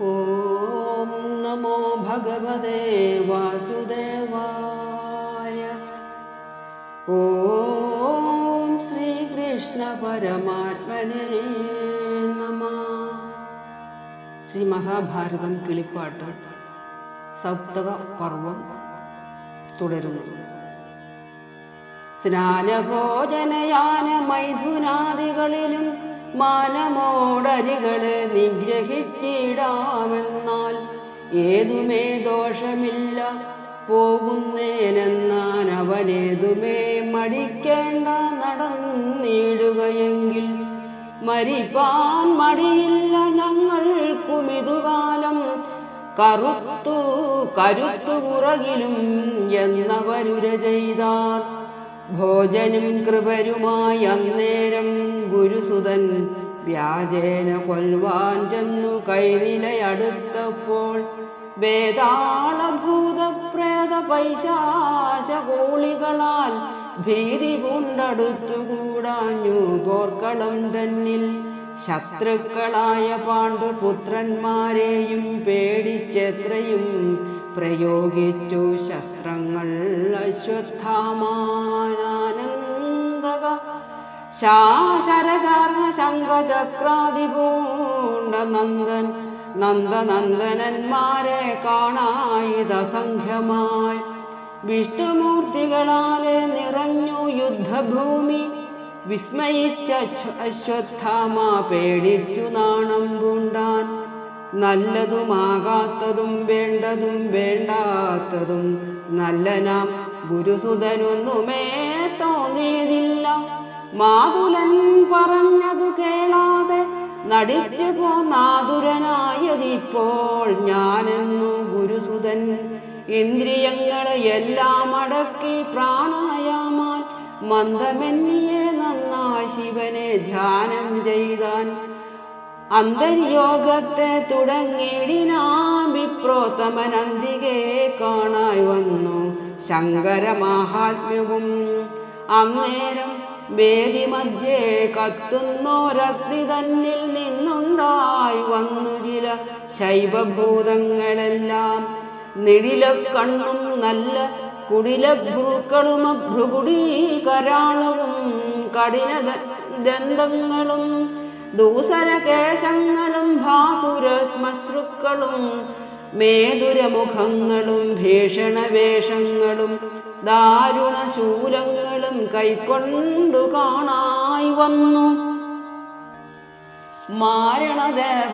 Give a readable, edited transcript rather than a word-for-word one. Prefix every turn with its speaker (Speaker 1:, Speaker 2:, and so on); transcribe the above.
Speaker 1: ഓം നമോ ഭഗവതേ വാസുദേവായ. ഓം ശ്രീകൃഷ്ണ പരമാത്മനേ നമഃ. ശ്രീ മഹാഭാരതം കിളിപ്പാട്ട് സപ്തക പർവം തുടരുന്നു. സ്നാനഭോജനയാന മൈഥുനാദികളിലും മാനമോടരികളെ നിഗ്രഹിച്ചിടാമെന്നാൽ ഏതുമേ ദോഷമില്ല പോകുന്നേനെന്നാൻ അവനേതുമേ മടിക്കേണ്ട നടന്നിടുകയെങ്കിൽ മരിപ്പാൻ മടിയില്ല ഞങ്ങൾക്കുമിതുകാലം കരുത്തു പുറകിലും എന്നവരുര ചെയ്താർ. ഭോജനും കൃപരുമായി അന്നേരം ഗുരുസുതൻ വ്യാജേന കൊൽവാൻ ചെന്നു കൈനിലയടുത്തപ്പോൾ വേതാളഭൂതപ്രേത പൈശാചകോളികളാൽ ഭീതി കൊണ്ടടുത്തുകൂടാഞ്ഞു പോർക്കളം തന്നിൽ. ശത്രുക്കളായ പാണ്ഡുപുത്രന്മാരെയും പേടിച്ചെത്രയും പ്രയോഗിച്ചു ശസ്ത്രങ്ങൾ അശ്വത്ഥാമാനന്ദക ശരശാർണ ശംഖചക്രാദിപൂണ്ട നന്ദനന്ദനന്മാരെ കാണായിതസംഖ്യമായി. വിഷ്ണുമൂർത്തികളാലെ നിറഞ്ഞു യുദ്ധഭൂമി. വിസ്മയിച്ച അശ്വത്ഥാമ പേടിച്ചു നാണം പൂണ്ടാൻ. നല്ലതുമാകാത്തതും വേണ്ടതും വേണ്ടാത്തതും നല്ലനാം ഗുരുസുതനൊന്നുമേ തോന്നിയതില്ല. മാതുലൻ പറഞ്ഞതു കേളാതെ നടിച്ചു പോന്നാതുരനായതിപ്പോൾ ഞാനെന്നു ഗുരുസുതൻ. ഇന്ദ്രിയങ്ങളെ എല്ലാം അടക്കി പ്രാണായാമാൻ മന്ദമെന്നിയെ നന്നായി ശിവനെ ധ്യാനം ചെയ്താൻ. അന്തര്യോഗത്തെ തുടങ്ങിയിടിനാം വിപ്രോത്തമനന്തികെ കാണായി വന്നു ശങ്കര മാഹാത്മ്യവും. അന്നേരം വേദി മധ്യേ കത്തുന്നോരഗ്നി തന്നിൽ നിന്നുണ്ടായി വന്നു ചില ശൈവഭൂതങ്ങളെല്ലാം. നിടിലക്കണ്ണും നല്ല കുടിലഭ്രൂക്കളും അഭ്രുകുടീകരാളവും കഠിന ദന്തങ്ങളും ദൂസരകേശങ്ങളും ഭാസുരശ്മശ്രുക്കളും മേതുരമുഖങ്ങളും ഭീഷണവേഷങ്ങളും ദാരുണശൂലങ്ങളും കൈക്കൊണ്ടു കാണായി വന്നു. മാരണദേവ